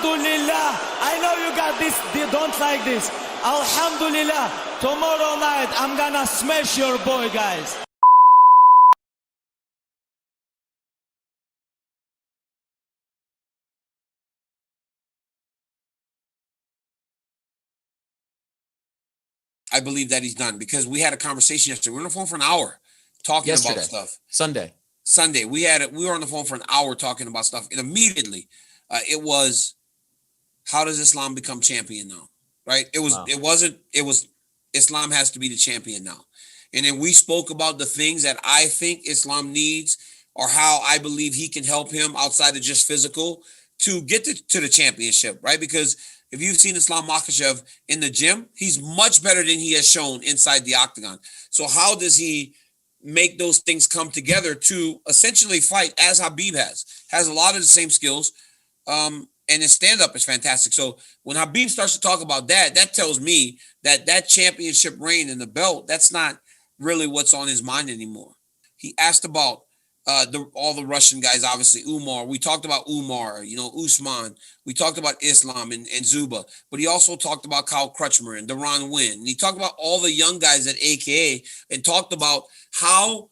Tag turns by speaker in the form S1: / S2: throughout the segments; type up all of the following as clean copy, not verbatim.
S1: Alhamdulillah. I know you got this, they don't like this. Alhamdulillah. Tomorrow night, I'm gonna smash your boy, guys.
S2: I believe that he's done because we had a conversation yesterday. We were on the phone for an hour talking about stuff.
S3: Sunday.
S2: We were on the phone for an hour talking about stuff. And immediately it was, how does Islam become champion now? Right? It was Islam has to be the champion now. And then we spoke about the things that I think Islam needs or how I believe he can help him outside of just physical to get to the championship, right? Because if you've seen Islam Makhachev in the gym, he's much better than he has shown inside the octagon. So how does he make those things come together to essentially fight as Khabib has a lot of the same skills, and his stand-up is fantastic. So when Khabib starts to talk about that tells me that championship reign and the belt, that's not really what's on his mind anymore. He asked about all the Russian guys, obviously Umar. We talked about Umar, Usman. We talked about Islam and Zuba, but he also talked about Kyle Crutchmer and Deron Wynn. And he talked about all the young guys at AKA and talked about how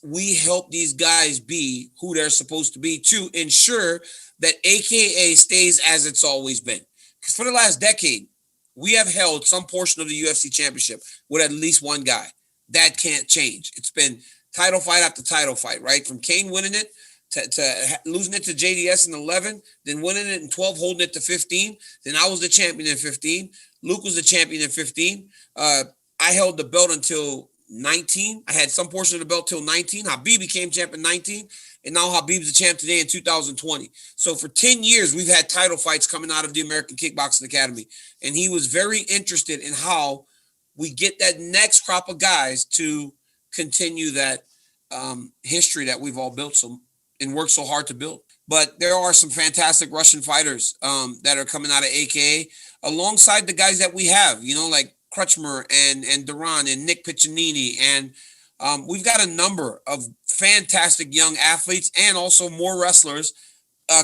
S2: we help these guys be who they're supposed to be to ensure that AKA stays as it's always been. Because for the last decade, we have held some portion of the UFC championship with at least one guy. That can't change. It's been title fight after title fight, right? From Kane winning it to losing it to JDS in 11, then winning it in 12, holding it to 15. Then I was the champion in 15. Luke was the champion in 15. I held the belt until 19. I had some portion of the belt till 19. Khabib became champion 19. And now Khabib's the champ today in 2020. So for 10 years, we've had title fights coming out of the American Kickboxing Academy. And he was very interested in how we get that next crop of guys to continue that history that we've all built and worked so hard to build. But there are some fantastic Russian fighters that are coming out of AKA alongside the guys that we have, like Crutchmer and Duran and Nick Piccinini. And we've got a number of fantastic young athletes and also more wrestlers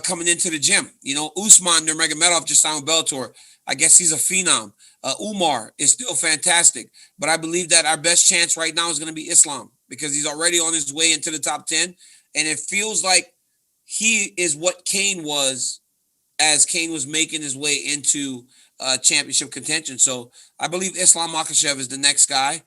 S2: coming into the gym. Usman Nurmagomedov just signed with Bellator. I guess he's a phenom. Umar is still fantastic. But I believe that our best chance right now is going to be Islam because he's already on his way into the top 10. And it feels like he is what Kane was as Kane was making his way into championship contention. So I believe Islam Makhachev is the next guy.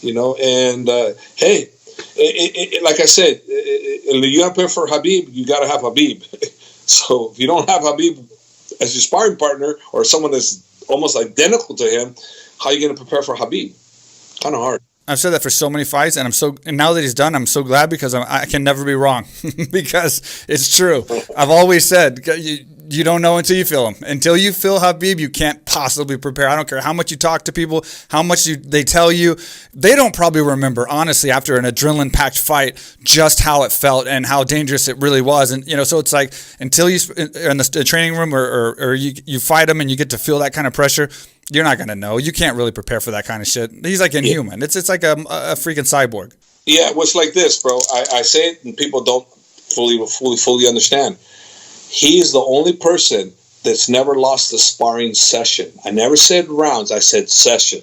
S4: Hey, like I said, you got to prepare for Khabib, you got to have Khabib. So if you don't have Khabib as your sparring partner or someone that's almost identical to him, how are you going to prepare for Khabib? Kind of hard.
S3: I've said that for so many fights, and now that he's done, I'm so glad because I can never be wrong because it's true. I've always said you don't know until you feel him. Until you feel Khabib, you can't possibly prepare. I don't care how much you talk to people, how much they tell you. They don't probably remember, honestly, after an adrenaline-packed fight, just how it felt and how dangerous it really was. And so it's like until you in the training room or you fight him and you get to feel that kind of pressure, you're not going to know. You can't really prepare for that kind of shit. He's like inhuman. Yeah. It's like a freaking cyborg.
S4: Yeah, it was like this, bro. I say it and people don't fully understand. He is the only person that's never lost a sparring session. I never said rounds. I said session.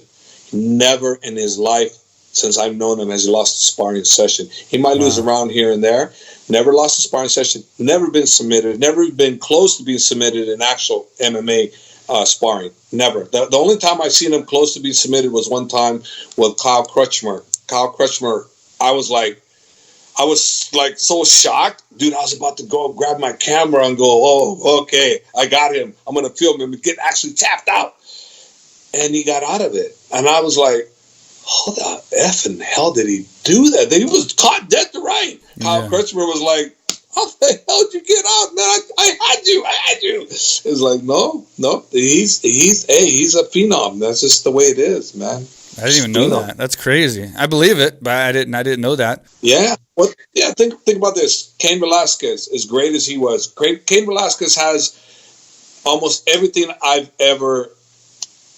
S4: Never in his life since I've known him has he lost a sparring session. He might lose a round here and there. Never lost a sparring session. Never been submitted. Never been close to being submitted in actual MMA sparring. Never. The only time I've seen him close to being submitted was one time with Kyle Crutchmer. Kyle Crutchmer, I was like so shocked. Dude, I was about to go grab my camera and go, oh, okay, I got him. I'm going to film him and get actually tapped out. And he got out of it. And I was like, how the effing hell did he do that? He was caught dead to right. Kyle Crutzmer was like, how the hell did you get out, man? I had you. It's like, no. He's a phenom. That's just the way it is, man.
S3: I didn't even know that. That's crazy. I believe it, but I didn't know that.
S4: Yeah. Think about this. Cain Velasquez, as great as he was, Cain Velasquez has almost everything I've ever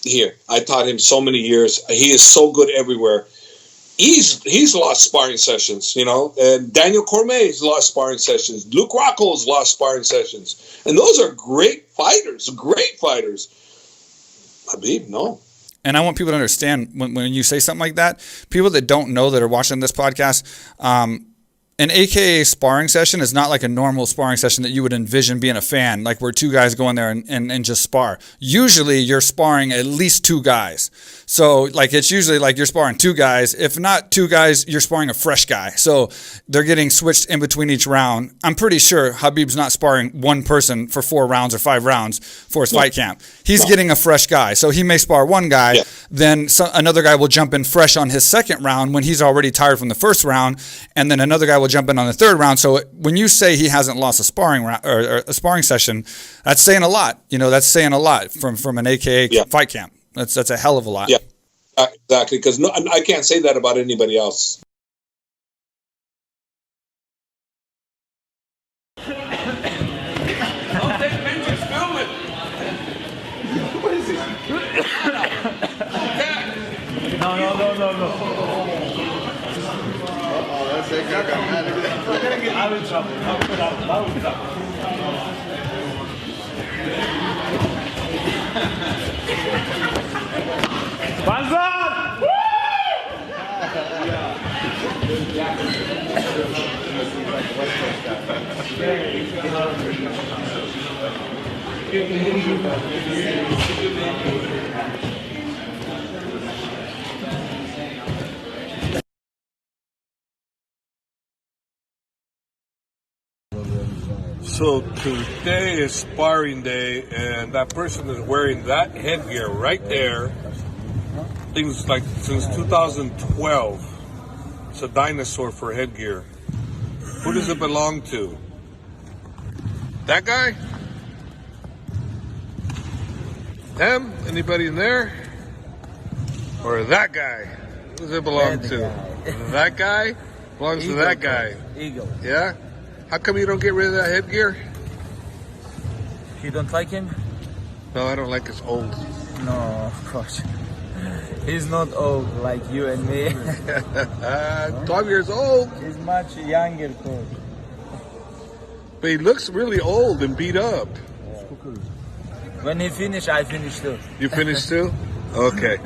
S4: here. I taught him so many years. He is so good everywhere. He's lost sparring sessions, and Daniel Cormier's lost sparring sessions. Luke Rockhold's lost sparring sessions. And those are great fighters. Khabib, no.
S3: And I want people to understand when you say something like that, people that don't know that are watching this podcast, an AKA sparring session is not like a normal sparring session that you would envision being a fan, like where two guys go in there and just spar. Usually you're sparring at least two guys. So like it's usually like you're sparring two guys. If not two guys, you're sparring a fresh guy. So they're getting switched in between each round. I'm pretty sure Khabib's not sparring one person for 4 rounds or 5 rounds for his fight camp. He's getting a fresh guy. So he may spar one guy, then another guy will jump in fresh on his second round when he's already tired from the first round, and then another guy will jump in on the third round. So when you say he hasn't lost a sparring round or a sparring session, that's saying a lot. That's saying a lot from an AKA fight camp. That's a hell of a lot.
S4: Yeah, exactly. Because I can't say that about anybody else.
S1: No. I will drop it. Banzan!
S5: So today is sparring day, and that person is wearing that headgear right there. Things like since 2012. It's a dinosaur for headgear. Who does it belong to? That guy? Him? Anybody in there? Or that guy? Who does it belong to? That guy? Belongs to that guy.
S1: Eagle.
S5: Yeah? How come you don't get rid of that headgear?
S1: You don't like him?
S5: No, I don't like his old.
S1: No, of course. He's not old like you and me.
S5: 12 years old.
S1: He's much younger, coach.
S5: But he looks really old and beat up.
S1: When he finish, I finish too.
S5: You finished too? Okay.